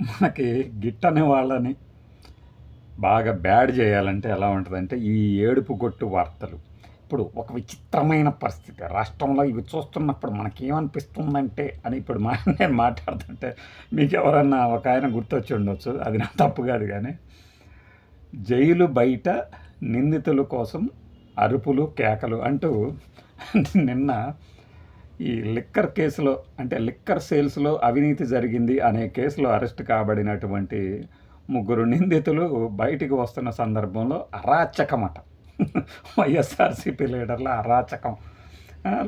మనకి గిట్టని వాళ్ళని బాగా బ్యాడ్ చేయాలంటే ఎలా ఉంటుందంటే ఈ ఏడుపు గొట్టు వార్తలు. ఇప్పుడు ఒక విచిత్రమైన పరిస్థితి రాష్ట్రంలో ఇవి చూస్తున్నప్పుడు మనకేమనిపిస్తుందంటే అని ఇప్పుడు నేను మాట్లాడుతుంటే మీకు ఎవరన్నా ఒక ఆయన గుర్తొచ్చి ఉండొచ్చు, అది నా తప్పు కాదు. కానీ జైలు బయట నిందితుల కోసం అరుపులు కేకలు అంటూ నిన్న ఈ లిక్కర్ కేసులో, అంటే లిక్కర్ సేల్స్లో అవినీతి జరిగింది అనే కేసులో అరెస్ట్ కాబడినటువంటి ముగ్గురు నిందితులు బయటికి వస్తున్న సందర్భంలో అరాచకమట. వైఎస్ఆర్సీపీ లీడర్ల అరాచకం.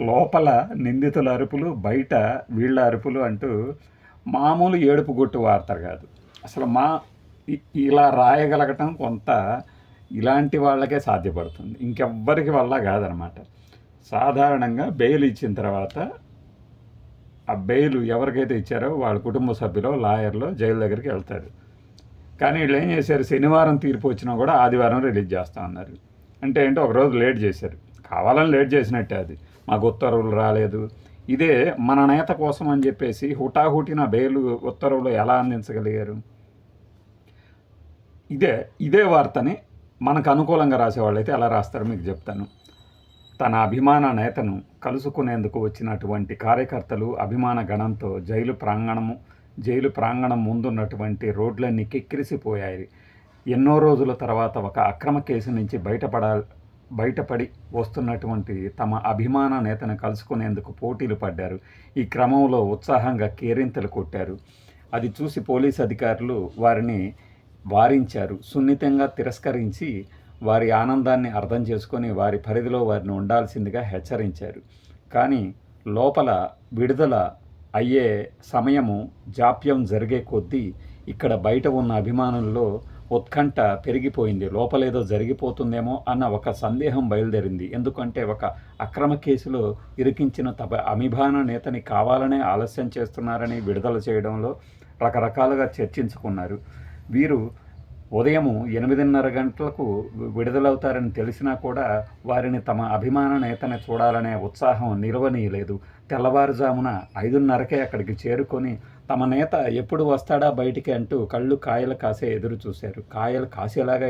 లోపల నిందితుల అరుపులు, బయట వీళ్ళ అరుపులు అంటూ మామూలు ఏడుపు గొట్టు వార్త కాదు అసలు. ఇలా రాయగలగటం కొంత ఇలాంటి వాళ్ళకే సాధ్యపడుతుంది, ఇంకెవ్వరికి వల్ల కాదనమాట. సాధారణంగా బెయిల్ ఇచ్చిన తర్వాత ఆ బెయిల్ ఎవరికైతే ఇచ్చారో వాళ్ళ కుటుంబ సభ్యులు, లాయర్లు జైలు దగ్గరికి వెళ్తారు. కానీ వీళ్ళు ఏం చేశారు, శనివారం తీర్పు వచ్చినా కూడా ఆదివారం రిలీజ్ చేస్తా ఉన్నారు. అంటే ఏంటో ఒకరోజు లేట్ చేశారు, కావాలని లేట్ చేసినట్టే. అది మాకు ఉత్తర్వులు రాలేదు, ఇదే మన నేత కోసం అని చెప్పేసి హుటాహుటిన బెయిల్ ఉత్తర్వులు ఎలా అందించగలిగారు? ఇదే వార్తని మనకు అనుకూలంగా రాసేవాళ్ళు అయితే ఎలా రాస్తారో మీకు చెప్తాను. తన అభిమాన నేతను కలుసుకునేందుకు వచ్చినటువంటి కార్యకర్తలు అభిమాన గణంతో జైలు ప్రాంగణం ముందున్నటువంటి రోడ్లన్నీ కిక్కిరిసిపోయాయి. ఎన్నో రోజుల తర్వాత ఒక అక్రమ కేసు నుంచి బయటపడి వస్తున్నటువంటి తమ అభిమాన నేతను కలుసుకునేందుకు పోటీలు పడ్డారు. ఈ క్రమంలో ఉత్సాహంగా కేరింతలు కొట్టారు. అది చూసి పోలీస్ అధికారులు వారిని వారించారు. సున్నితంగా తిరస్కరించి వారి ఆనందాన్ని అర్థం చేసుకొని వారి పరిధిలో వారిని ఉండాల్సిందిగా హెచ్చరించారు. కానీ లోపల విడుదల అయ్యే సమయము జాప్యం జరిగే కొద్దీ ఇక్కడ బయట ఉన్న అభిమానుల్లో ఉత్కంఠ పెరిగిపోయింది. లోపలేదో జరిగిపోతుందేమో అన్న ఒక సందేహం బయలుదేరింది. ఎందుకంటే ఒక అక్రమ కేసులో ఇరికించిన తమ అభిమాన నేతని కావాలనే ఆలస్యం చేస్తున్నారని విడుదల చేయడంలో రకరకాలుగా చర్చించుకున్నారు. వీరు ఉదయం 8:30 గంటలకు విడుదలవుతారని తెలిసినా కూడా వారిని తమ అభిమాన నేతని చూడాలనే ఉత్సాహం నిలవనీయలేదు. తెల్లవారుజామున 5:30కే అక్కడికి చేరుకొని తమ నేత ఎప్పుడు వస్తాడా బయటికి అంటూ కాయలు కాసేలాగా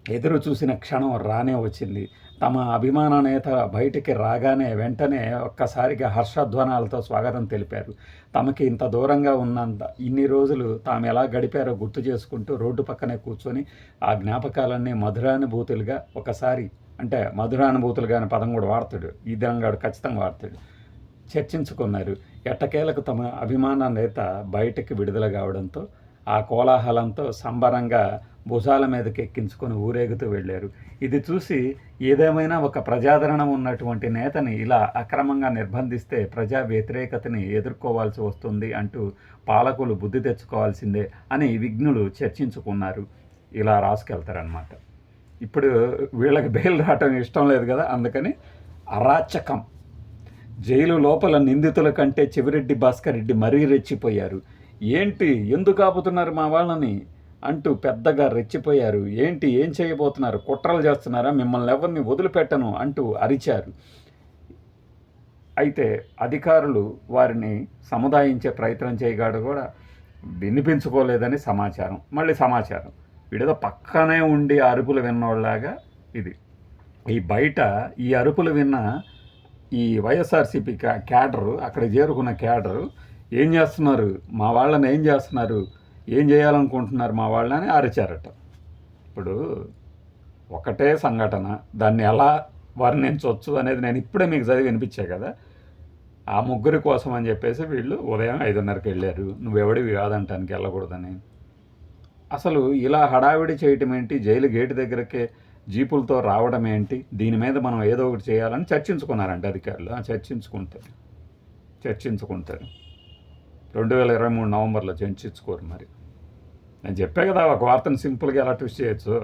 ఎదురు చూసిన క్షణం రానే వచ్చింది. తమ అభిమాన నేత బయటికి రాగానే వెంటనే ఒక్కసారిగా హర్షధ్వానాలతో స్వాగతం తెలిపారు. తమకి ఇంత దూరంగా ఇన్ని రోజులు తాము ఎలా గడిపారో గుర్తు చేసుకుంటూ రోడ్డు పక్కనే కూర్చొని ఆ జ్ఞాపకాలన్నీ మధురానుభూతులుగా మధురానుభూతులుగా అనే పదం కూడా వాడతాడు, ఈ దినంగాడు ఖచ్చితంగా వాడతాడు, చర్చించుకున్నారు. ఎట్టకేలకు తమ అభిమాన నేత బయటికి విడుదల కావడంతో ఆ కోలాహలంతో సంబరంగా భుజాల మీదకి ఎక్కించుకొని ఊరేగుతూ వెళ్ళారు. ఇది చూసి ఏదేమైనా ఒక ప్రజాదరణ ఉన్నటువంటి నేతని ఇలా అక్రమంగా నిర్బంధిస్తే ప్రజా వ్యతిరేకతని ఎదుర్కోవాల్సి వస్తుంది అంటూ పాలకులు బుద్ధి తెచ్చుకోవాల్సిందే అని విఘ్నులు చర్చించుకున్నారు. ఇలా రాసుకెళ్తారనమాట. ఇప్పుడు వీళ్ళకి బెయిల్ రావటం ఇష్టం లేదు కదా, అందుకని అరాచకం. జైలు లోపల నిందితుల కంటే చెవిరెడ్డి భాస్కర్ రెడ్డి మరీ రెచ్చిపోయారు. ఏంటి, ఎందుకు ఆపుతున్నారు మా వాళ్ళని అంటూ పెద్దగా రెచ్చిపోయారు. ఏం చేయబోతున్నారు, కుట్రలు చేస్తున్నారా, మిమ్మల్ని ఎవరిని వదిలిపెట్టను అంటూ అరిచారు. అయితే అధికారులు వారిని సముదాయించే ప్రయత్నం చేయగాడు కూడా వినిపించుకోలేదని సమాచారం. వీడేదో పక్కనే ఉండి అరుపులు విన్నోళ్ళలాగా ఇది. ఈ బయట ఈ అరుపులు విన్న ఈ వైఎస్ఆర్సీపీ క్యాడరు, అక్కడ చేరుకున్న క్యాడరు ఏం చేస్తున్నారు, మా వాళ్ళని ఏం చేయాలనుకుంటున్నారు మా వాళ్ళని అరిచారట. ఇప్పుడు ఒకటే సంఘటన, దాన్ని ఎలా వర్ణించవచ్చు అనేది నేను ఇప్పుడే మీకు చదివి వినిపించా కదా. ఆ ముగ్గురి కోసం అని చెప్పేసి వీళ్ళు ఉదయం 5:30కి వెళ్ళారు. నువ్వెవడివి కాదంటానికి వెళ్ళకూడదని. అసలు ఇలా హడావిడి చేయటం ఏంటి, జైలు గేటు దగ్గరకే జీపులతో రావడం ఏంటి, దీని మీద మనం ఏదో ఒకటి చేయాలని చర్చించుకున్నారంట అధికారులు. చర్చించుకుంటారు 2023 నవంబర్లో చర్చించుకోరు. మరి నేను చెప్పే కదా, ఒక వార్తను సింపుల్గా ఎలా ట్విస్ట్ చేయొచ్చు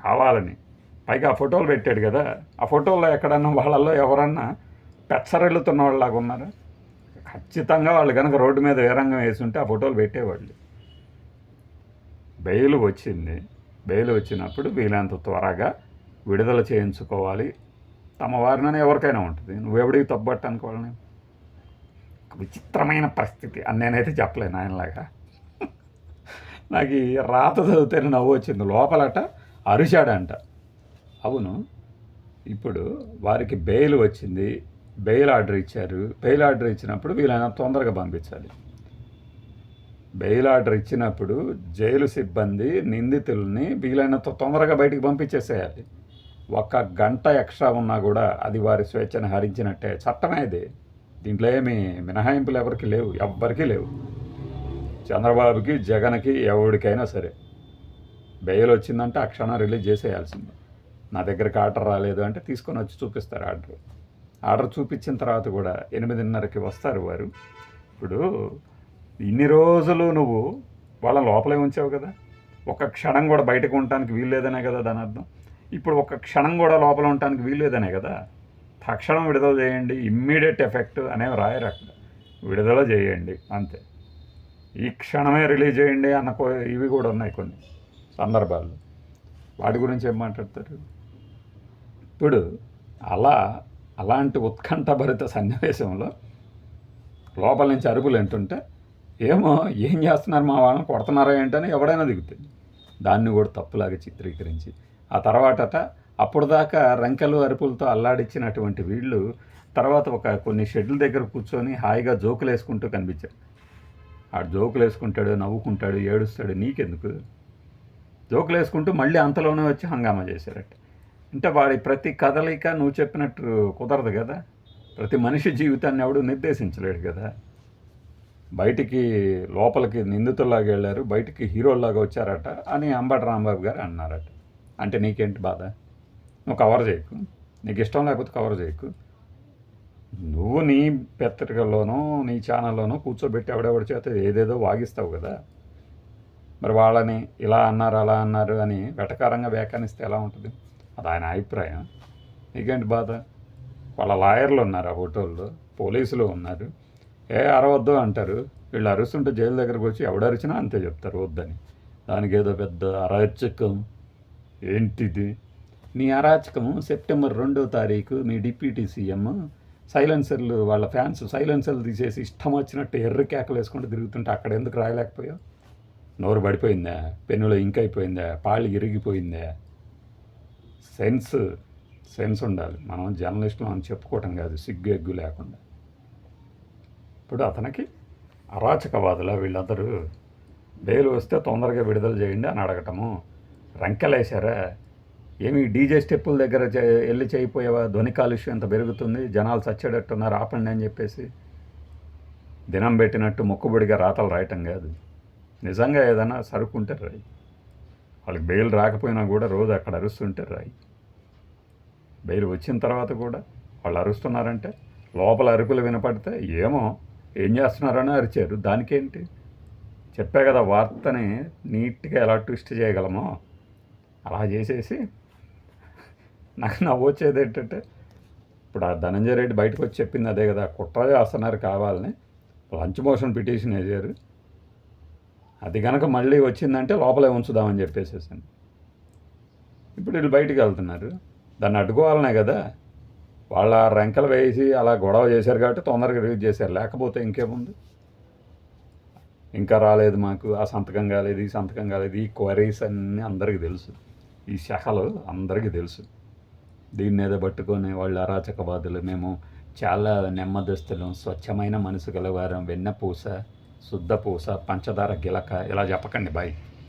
కావాలని. పైగా ఆ ఫోటోలు పెట్టాడు కదా, ఆ ఫోటోల్లో ఎక్కడన్నా వాళ్ళల్లో ఎవరన్నా పెచ్చరెళ్ళుతున్న వాళ్ళలాగా ఉన్నారు. ఖచ్చితంగా వాళ్ళు కనుక రోడ్డు మీద వేరంగం వేసి ఉంటే ఆ ఫోటోలు పెట్టేవాళ్ళు. బెయిల్ వచ్చినప్పుడు వీలంత త్వరగా విడుదల చేయించుకోవాలి. తమ వారిననే ఎవరికైనా ఉంటుంది, నువ్వెవడికి తప్పబట్టడానికి వాళ్ళని. విచిత్రమైన పరిస్థితి అని నేనైతే చెప్పలేను ఆయనలాగా. నాకు ఈ రాత చదివితేనే నవ్వు వచ్చింది. లోపలట అరిచాడంట. అవును, ఇప్పుడు వారికి బెయిల్ వచ్చింది, బెయిల్ ఆర్డర్ ఇచ్చారు. బెయిల్ ఆర్డర్ ఇచ్చినప్పుడు వీళ్ళైనా తొందరగా పంపించాలి. బెయిల్ ఆర్డర్ ఇచ్చినప్పుడు జైలు సిబ్బంది నిందితుల్ని వీలైనంత తొందరగా బయటికి పంపించేసేయాలి. 1 గంట ఎక్స్ట్రా ఉన్నా కూడా అది వారి స్వేచ్ఛను హరించినట్టే. చట్టమే ఇది. దీంట్లో ఏమి మినహాయింపులు ఎవరికి లేవు, ఎవ్వరికీ లేవు. చంద్రబాబుకి, జగన్కి, ఎవరికైనా సరే బెయిల్ వచ్చిందంటే ఆ క్షణం రిలీజ్ చేసేయాల్సిందే. నా దగ్గరికి ఆర్డర్ రాలేదు అంటే తీసుకొని వచ్చి చూపిస్తారు ఆర్డర్ చూపించిన తర్వాత కూడా 8:30కి వస్తారు వారు. ఇప్పుడు ఇన్ని రోజులు నువ్వు వాళ్ళ లోపలే ఉంచావు కదా, ఒక క్షణం కూడా బయటకు ఉండటానికి వీల్లేదనే కదా దాని అర్థం. ఇప్పుడు ఒక క్షణం కూడా లోపల ఉండటానికి వీల్లేదనే కదా. తక్షణం విడుదల చేయండి, ఇమ్మీడియట్ ఎఫెక్ట్ అనేవి రాయరు అక్కడ. విడుదల చేయండి అంతే. ఈ క్షణమే రిలీజ్ చేయండి అన్న ఇవి కూడా ఉన్నాయి కొన్ని సందర్భాల్లో. వాటి గురించి ఏం మాట్లాడతారు? ఇప్పుడు అలాంటి ఉత్కంఠభరిత సన్నివేశంలో లోపల నుంచి అరుపులు వింటుంటే ఏమో ఏం చేస్తున్నారు మా వాళ్ళని కొడుతున్నారా ఏంటని ఎవడైనా దిగుతుంది. దాన్ని కూడా తప్పులాగా చిత్రీకరించి ఆ తర్వాతట అప్పుడు దాకా రంకెలు అరుపులతో అల్లాడించినటువంటి వీళ్ళు తర్వాత కొన్ని షెడ్ల దగ్గర కూర్చొని హాయిగా జోకులు వేసుకుంటూ కనిపించారు. ఆడు జోకులు వేసుకుంటాడు, నవ్వుకుంటాడు, ఏడుస్తాడు. నీకెందుకు? జోకులు వేసుకుంటూ మళ్ళీ అంతలోనే వచ్చి హంగామా చేశారట. అంటే వాడి ప్రతి కదలిక నువ్వు చెప్పినట్టు కుదరదు కదా. ప్రతి మనిషి జీవితాన్ని ఎవడు నిర్దేశించలేడు కదా. బయటికి లోపలికి నిందితుల్లాగా వెళ్ళారు, బయటికి హీరోల్లాగా వచ్చారట అని అంబటి రాంబాబు గారు అన్నారట. అంటే నీకేంటి బాధ? నువ్వు కవర్ చేయకు, నీకు ఇష్టం లేకపోతే కవర్ చేయకు. నువ్వు నీ పత్రికల్లోనో నీ ఛానల్లోనో కూర్చోబెట్టి ఎవడెవడి చేత ఏదేదో వాగిస్తావు కదా. మరి వాళ్ళని ఇలా అన్నారు అలా అన్నారు అని వెటకారంగా వ్యాఖ్యానిస్తే ఎలా ఉంటుంది? అది ఆయన అభిప్రాయం. నీకేంటి బాధ? వాళ్ళ లాయర్లు ఉన్నారు, ఆ ఫోటోల్లో పోలీసులు ఉన్నారు. అరవద్దు అంటారు. వీళ్ళు అరుస్తుంటే జైలు దగ్గరకు వచ్చి ఎవడరిచినా అంతే చెప్తారు వద్దని. దానికి ఏదో పెద్ద అరాచకం ఏంటిది? నీ అరాచకము సెప్టెంబర్ 2వ తారీఖు మీ డిప్యూటీ సీఎం సైలెన్సర్లు వాళ్ళ ఫ్యాన్స్ సైలెన్సర్లు తీసేసి ఇష్టం వచ్చినట్టు ఎర్ర కేకలు వేసుకుంటూ తిరుగుతుంటే అక్కడ ఎందుకు రాయలేకపోయావు? నోరు పడిపోయిందా? పెన్నులో ఇంక్ అయిపోయిందా? పాళ్ళు ఇరిగిపోయిందా? సెన్స్ ఉండాలి. మనం జర్నలిస్టులు అని చెప్పుకోవటం కాదు, సిగ్గు ఎగ్గు లేకుండా. ఇప్పుడు అతనికి అరాచకవాదుల వీళ్ళందరూ బెయిల్ వస్తే తొందరగా విడుదల చేయండి అని అడగటము. రంకెలేశారా? ఏమి డీజే స్టెప్పుల దగ్గర వెళ్ళి చేయిపోయావా? ధ్వని కాలుష్యం ఎంత పెరుగుతుంది, జనాలు చచ్చేటట్టున్నారు, ఆపండి అని చెప్పేసి దినం పెట్టినట్టు మొక్కుబడిగా రాతలు రాయటం కాదు. నిజంగా ఏదైనా సరుకుంటే రాయి. వాళ్ళకి బెయిల్ రాకపోయినా కూడా రోజు అక్కడ అరుస్తుంటే రాయి. బెయిల్ వచ్చిన తర్వాత కూడా వాళ్ళు అరుస్తున్నారంటే లోపల అరుపులు వినపడితే ఏమో ఏం చేస్తున్నారని అరిచారు. దానికేంటి? చెప్పే కదా వార్తని నీట్గా ఎలా ట్విస్ట్ చేయగలమో అలా చేసేసి నాకు నవ్వొచ్చేది ఏంటంటే ఇప్పుడు ఆ ధనంజయ రెడ్డి బయటకు వచ్చి చెప్పింది అదే కదా. కుట్ర చేస్తున్నారు కావాలని, లంచ్ మోషన్ పిటిషన్ వేసారు. అది కనుక మళ్ళీ వచ్చిందంటే లోపలే ఉంచుదామని చెప్పేసేసాను. ఇప్పుడు వీళ్ళు బయటికి వెళ్తున్నారు, దాన్ని అడ్డుకోవాలనే కదా. వాళ్ళ రంకెలు వేసి అలా గొడవ చేశారు కాబట్టి తొందరగా రిలీజ్ చేశారు. లేకపోతే ఇంకేముంది? ఇంకా రాలేదు మాకు, ఆ సంతకం కాలేదు, ఈ సంతకం కాలేదు, ఈ క్వరీస్ అన్నీ అందరికీ తెలుసు, ఈ శాఖలు అందరికీ తెలుసు. దీన్ని ఏదో పట్టుకొని వాళ్ళు అరాచకవాదులు, మేము చాలా నెమ్మదస్తులం, స్వచ్ఛమైన మనసు గలవారం, వెన్నపూస, శుద్ధ పూస, పంచదార గిలక ఇలా చెప్పకండి బాయ్.